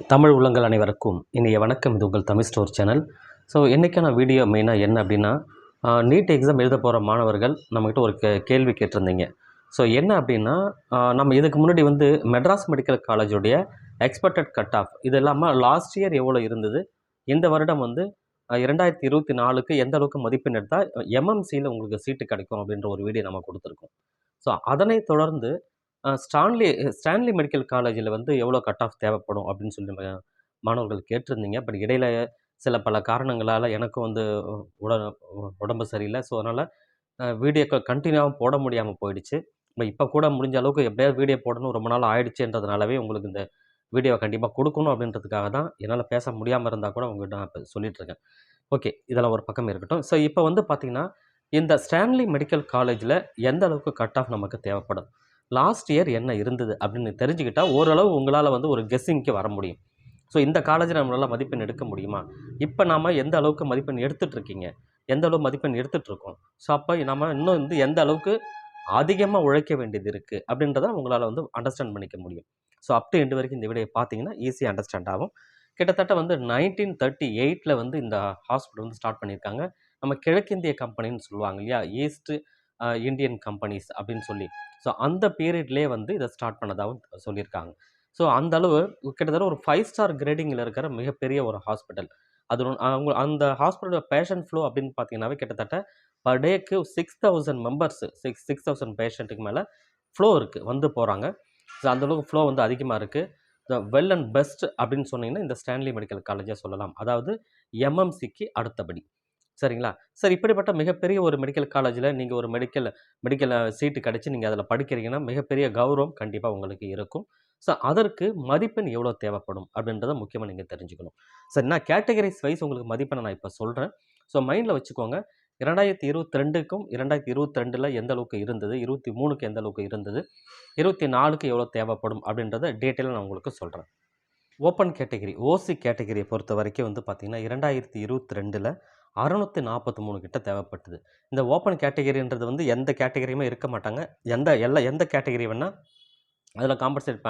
தமிழ் உள்ளங்கள் அனைவருக்கும் இனிய வணக்கம். இது உங்கள் தமிழ் ஸ்டோர் சேனல். ஸோ இன்றைக்கான வீடியோ மெயினாக என்ன அப்படின்னா, நீட் எக்ஸாம் எழுத போகிற மாணவர்கள் நம்மக்கிட்ட ஒரு கேள்வி கேட்டிருந்தீங்க. ஸோ என்ன அப்படின்னா, நம்ம இதுக்கு முன்னாடி மெட்ராஸ் மெடிக்கல் காலேஜுடைய எக்ஸ்பெக்டட் கட் ஆஃப் இது இல்லாமல் லாஸ்ட் இயர் எவ்வளோ இருந்தது, இந்த வருடம் 2024க்கு எந்த அளவுக்கு மதிப்பெண் எடுத்தால் எம்எம்சியில் உங்களுக்கு சீட்டு கிடைக்கும் அப்படின்ற ஒரு வீடியோ நம்ம கொடுத்துருக்கோம். ஸோ அதனை தொடர்ந்து ஸ்டான்லி மெடிக்கல் காலேஜில் எவ்வளோ கட் ஆஃப் தேவைப்படும் அப்படின்னு சொல்லி மாணவர்கள் கேட்டிருந்தீங்க. பட் இடையில சில பல காரணங்களால் எனக்கும் உட உடம்பு சரியில்லை. ஸோ அதனால் வீடியோக்கள் கண்டினியூவாக போட முடியாமல் போயிடுச்சு. இப்போ கூட முடிஞ்ச அளவுக்கு எப்படியாவது வீடியோ போடணும், ரொம்ப நாள் ஆயிடுச்சுன்றதுனாலவே உங்களுக்கு இந்த வீடியோவை கண்டிப்பாக கொடுக்கணும் அப்படின்றதுக்காக தான் என்னால் பேச முடியாமல் இருந்தால் கூட உங்கள்கிட்ட நான் இப்போ சொல்லிகிட்ருக்கேன். ஓகே, இதெல்லாம் ஒரு பக்கம் இருக்கட்டும். ஸோ இப்போ பார்த்திங்கன்னா, இந்த ஸ்டான்லி மெடிக்கல் காலேஜில் எந்த அளவுக்கு கட் ஆஃப் நமக்கு தேவைப்படும், லாஸ்ட் இயர் என்ன இருந்தது அப்படின்னு தெரிஞ்சுக்கிட்டால் ஓரளவு உங்களால் ஒரு கெஸ்ஸிங்க்கு வர முடியும். ஸோ இந்த காலேஜில் நம்மளால் மதிப்பெண் எடுக்க முடியுமா, இப்போ நாம் எந்த அளவுக்கு மதிப்பெண் எடுத்துகிட்ருக்கீங்க, எந்த அளவு மதிப்பெண் எடுத்துகிட்ருக்கோம், ஸோ அப்போ நம்ம இன்னும் எந்த அளவுக்கு அதிகமாக உழைக்க வேண்டியது இருக்குது அப்படின்றத உங்களால் அண்டர்ஸ்டாண்ட் பண்ணிக்க முடியும். ஸோ அப் டு எண்டு வரைக்கும் இந்த வீடியோ பார்த்தீங்கன்னா ஈஸியாக அண்டர்ஸ்டாண்ட் ஆகும். கிட்டத்தட்ட 1938 இந்த ஹாஸ்பிட்டல் ஸ்டார்ட் பண்ணியிருக்காங்க. நம்ம கிழக்கிந்திய கம்பெனின்னு சொல்லுவாங்க இல்லையா, ஈஸ்ட் இந்தியன் கம்பெனிஸ் அப்படின்னு சொல்லி. ஸோ அந்த பீரியட்லேயே இதை ஸ்டார்ட் பண்ணதாகவும் சொல்லியிருக்காங்க. ஸோ அந்த அளவு கிட்டத்தட்ட ஒரு 5 ஸ்டார் கிரேடிங்கில் இருக்கிற மிகப்பெரிய ஒரு ஹாஸ்பிட்டல். அது அவங்க அந்த ஹாஸ்பிட்டலோட பேஷண்ட் ஃப்ளோ அப்படின்னு பார்த்தீங்கன்னாவே கிட்டத்தட்ட பர் டேக்கு 6000 மெம்பர்ஸ் 6000 பேஷண்ட்டுக்கு மேலே ஃப்ளோ இருக்குது, போகிறாங்க. ஸோ அந்தளவுக்கு ஃப்ளோ அதிகமாக இருக்குது. வெல் அண்ட் பெஸ்ட் அப்படின்னு சொன்னீங்கன்னா இந்த ஸ்டான்லி மெடிக்கல் காலேஜை சொல்லலாம். அதாவது எம்எம்சிக்கு அடுத்தபடி. சரிங்களா? சார், இப்படிப்பட்ட மிகப்பெரிய ஒரு மெடிக்கல் காலேஜில் நீங்கள் ஒரு மெடிக்கல் சீட்டு கிடச்சி நீங்கள் அதில் படிக்கிறீங்கன்னா மிகப்பெரிய கௌரவம் கண்டிப்பாக உங்களுக்கு இருக்கும். ஸோ அதற்கு மதிப்பெண் எவ்வளோ தேவைப்படும் அப்படின்றத முக்கியமாக நீங்கள் தெரிஞ்சுக்கணும். சரி, நான் கேட்டகரிஸ் வைஸ் உங்களுக்கு மதிப்பெண்ணை நான் இப்போ சொல்கிறேன். ஸோ மைண்டில் வச்சுக்கோங்க. 2022க்கும் 2022 எந்த அளவுக்கு இருந்தது, 23க்கு எந்த அளவுக்கு இருந்தது, 24க்கு எவ்வளோ தேவைப்படும் அப்படின்றத டீட்டெயிலாக நான் உங்களுக்கு சொல்கிறேன். ஓப்பன் கேட்டகரி ஓசி கேட்டகரியை பொறுத்த வரைக்கும் பார்த்தீங்கன்னா 2022 643 கிட்ட தேவைப்பட்டது. இந்த ஓப்பன் கேட்டகரின்றது எந்த கேட்டகரியுமே இருக்க மாட்டாங்க. எந்த கேட்டகரி வேணால் அதில் காம்பன்சேட்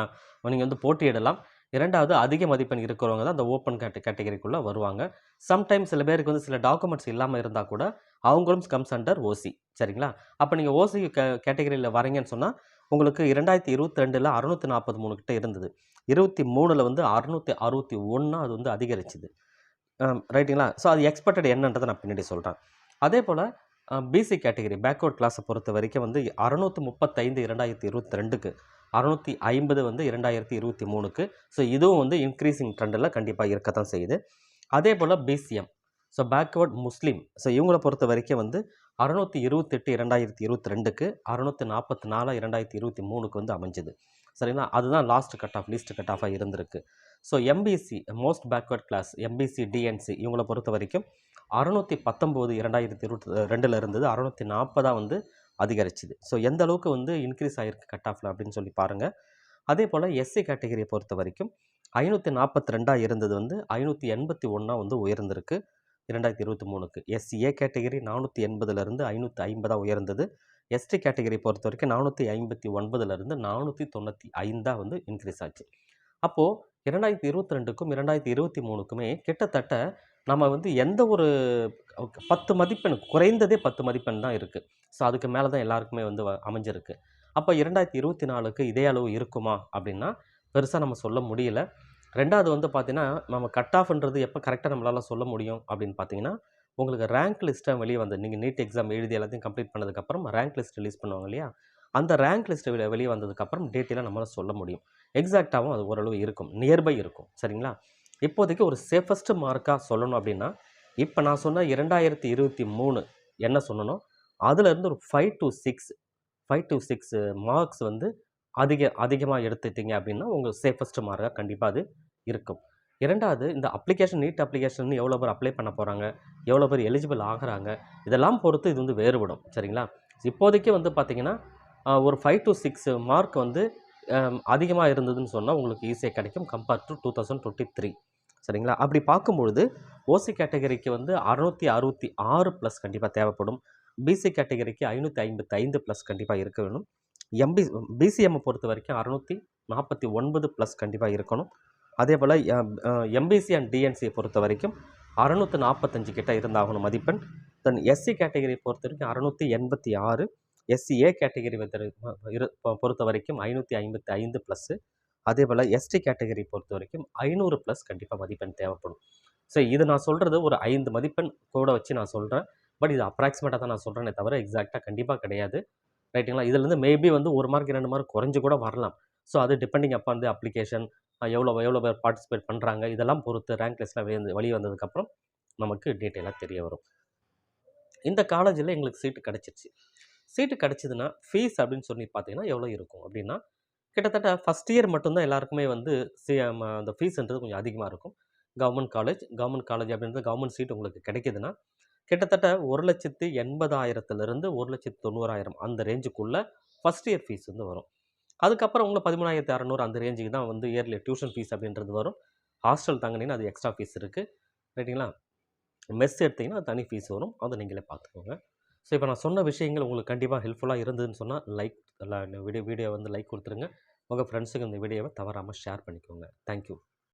நீங்கள் போட்டியிடலாம். இரண்டாவது, அதிக மதிப்பெண் இருக்கிறவங்க தான் அந்த ஓப்பன் கேட்டகரிக்குள்ளே வருவாங்க. சம்டைம்ஸ் சில பேருக்கு சில டாக்குமெண்ட்ஸ் இல்லாமல் இருந்தால் கூட அவங்களும் கம்ஸ் அண்டர் ஓசி. சரிங்களா? அப்போ நீங்கள் ஓசி கேட்டகரியில் வரீங்கன்னு சொன்னால் உங்களுக்கு 2022 643 கிட்ட இருந்தது. 23ல் 661 அது அதிகரிச்சுது. ரைட்டுங்களா? ஸோ அது எக்ஸ்பெக்டட் என்னன்றதை நான் பின்னாடி சொல்கிறேன். அதே போல் பிசி கேட்டகரி பேக்வர்ட் கிளாஸை பொறுத்த வரைக்கும் 635 2022க்கு, 650 2023க்கு. ஸோ இதுவும் இன்க்ரீசிங் ட்ரெண்டில் கண்டிப்பாக இருக்கத்தான் செய்யுது. அதே போல் பிசிஎம், ஸோ பேக்வர்ட் முஸ்லீம், ஸோ இவங்களை பொறுத்த வரைக்கும் 628 2022க்கு, 644 2023க்கு அமைஞ்சுது. சரிங்களா? அதுதான் லாஸ்ட் லீஸ்ட் கட் ஆஃபாக இருந்திருக்கு. So MBC most backward class, MBC DNC இவங்களை பொறுத்த வரைக்கும் 619 2022 இருந்தது, 640 அதிகரிச்சுது. ஸோ எந்த அளவுக்கு இன்க்ரீஸ் ஆகிருக்கு கட் ஆஃபில் அப்படின்னு சொல்லி பாருங்கள். அதே போல் எஸ்சி கேட்டகரியை பொறுத்த வரைக்கும் 542 இருந்தது 581 உயர்ந்திருக்கு 2023க்கு. எஸ்சிஏ கேட்டகரி 480 550 உயர்ந்தது. எஸ்டி கேட்டகரி பொறுத்த வரைக்கும் 459 495 இன்க்ரீஸ் ஆச்சு. அப்போது 2022க்கும் 2023க்குமே கிட்டத்தட்ட நம்ம எந்த ஒரு 10 மதிப்பெண், குறைந்ததே 10 மதிப்பெண் தான் இருக்குது. ஸோ அதுக்கு மேலே தான் எல்லாருக்குமே அமைஞ்சிருக்கு. அப்போ 2024க்கு இதே அளவு இருக்குமா அப்படின்னா பெருசாக நம்ம சொல்ல முடியல. ரெண்டாவது பார்த்தீங்கன்னா, நம்ம கட் ஆஃப்ன்றது எப்போ கரெக்டாக நம்மளால் சொல்ல முடியும் அப்படின்னு பார்த்தீங்கன்னா, உங்களுக்கு ரேங்க் லிஸ்ட்டை வெளியே நீங்கள் நீட் எக்ஸாம் எழுதி எல்லாத்தையும் கம்ப்ளீட் பண்ணதுக்கப்புறம் ரேங்க் லிஸ்ட் ரிலீஸ் பண்ணுவாங்க இல்லையா, அந்த ரேங்க் லிஸ்ட்டு வெளியே வந்ததுக்கப்புறம் டீட்டெயிலாக நம்மளால் சொல்ல முடியும். எக்ஸாக்டாகவும் அது ஓரளவு இருக்கும், நியர்பை இருக்கும். சரிங்களா? இப்போதைக்கு ஒரு சேஃபஸ்ட் மார்க்காக சொல்லணும் அப்படின்னா, இப்போ நான் சொன்ன 2023 என்ன சொன்னனோ அதுலேருந்து ஒரு 5 to 6 மார்க்ஸ் அதிகமாக எடுத்துட்டீங்க அப்படின்னா உங்கள் சேஃபஸ்ட் மார்க்காக கண்டிப்பாக அது இருக்கும். இரண்டாவது, இந்த அப்ளிகேஷன் நீட் அப்ளிகேஷன் எவ்வளோ பேர் அப்ளை பண்ண போகிறாங்க, எவ்வளோ பேர் எலிஜிபிள் ஆகிறாங்க, இதெல்லாம் பொறுத்து இது வேறுபடும். சரிங்களா? இப்போதைக்கு பார்த்தீங்கன்னா ஒரு 5 to 6 மார்க் அதிகமாக இருந்ததுன்னு சொன்னால் உங்களுக்கு ஈஸியாக கிடைக்கும் கம்பேர்ட் டு 2023. சரிங்களா? அப்படி பார்க்கும்பொழுது ஓசி கேட்டகரிக்கு 666 ப்ளஸ் கண்டிப்பாக தேவைப்படும். பிசி கேட்டகரிக்கு 555 ப்ளஸ் கண்டிப்பாக இருக்க வேணும். பிசிஎம்மை பொறுத்த வரைக்கும் 649 ப்ளஸ் கண்டிப்பாக இருக்கணும். அதே போல் எம்பிசி அண்ட் டிஎன்சியை பொறுத்த வரைக்கும் 645 கிட்ட இருந்தாகணும் மதிப்பெண். தென் எஸ்சி கேட்டகரியை பொறுத்த வரைக்கும் 686, எஸ்சிஏ கேட்டகரி பொறுத்த வரைக்கும் 555 ப்ளஸ்ஸு. அதே போல் எஸ்டி கேட்டகரி பொறுத்த வரைக்கும் 500 ப்ளஸ் கண்டிப்பாக மதிப்பெண் தேவைப்படும். ஸோ இது நான் சொல்கிறது ஒரு 5 மதிப்பெண் கூட வச்சு நான் சொல்கிறேன். பட் இது அப்ராக்சிமேட்டாக தான் நான் சொல்கிறேனே தவிர எக்ஸாக்டாக கண்டிப்பாக கிடையாது. ரைட்டுங்களா? இதுலேருந்து மேபி வந்து 1 மார்க் 2 மார்க் குறைஞ்சு கூட வரலாம். ஸோ அது டிபெண்டிங் அப்பான் தி அப்ளிகேஷன், எவ்வளோ பேர் பார்ட்டிசிபேட் பண்ணுறாங்க, இதெல்லாம் பொறுத்து ரேங்க் லிஸ்ட்லாம் வெளியே வந்ததுக்கப்புறம் நமக்கு டீட்டெயிலாக தெரிய வரும். இந்த காலேஜில் எங்களுக்கு சீட்டு கிடச்சிருச்சு. சீட்டு கிடச்சிதுன்னா ஃபீஸ் அப்படின்னு சொல்லி பார்த்தீங்கன்னா எவ்வளோ இருக்கும் அப்படின்னா, கிட்டத்தட்ட ஃபஸ்ட் இயர் மட்டும்தான் எல்லாருக்குமே வந்து அந்த ஃபீஸ்ன்றது கொஞ்சம் அதிகமாக இருக்கும். கவர்மெண்ட் காலேஜ் அப்படின்றது கவர்மெண்ட் சீட் உங்களுக்கு கிடைக்குதுன்னா கிட்டத்தட்ட 1,80,000 1,90,000 அந்த ரேஞ்சுக்குள்ளே ஃபஸ்ட் இயர் ஃபீஸ் வந்து வரும். அதுக்கப்புறம் உங்களுக்கு 13,600 அந்த ரேஞ்சுக்கு தான் வந்து இயர்லி டியூஷன் ஃபீஸ் அப்படின்றது வரும். ஹாஸ்டல் தங்கினீங்கன்னா அது எக்ஸ்ட்ரா ஃபீஸ் இருக்குது. ரைட்டுங்களா? மெஸ் எடுத்திங்கன்னா அது தனி ஃபீஸ் வரும். அதை நீங்களே பார்த்துக்கோங்க. ஸோ இப்போ நான் சொன்ன விஷயங்கள் உங்களுக்கு கண்டிப்பாக ஹெல்ப்ஃபுல்லாக இருந்ததுன்னு சொன்னால் வீடியோ வந்து லைக் கொடுத்துருங்க. உங்கள் ஃப்ரெண்ட்ஸுக்கு இந்த வீடியோவை தவறாமல் ஷேர் பண்ணிக்கோங்க. தேங்க்யூ.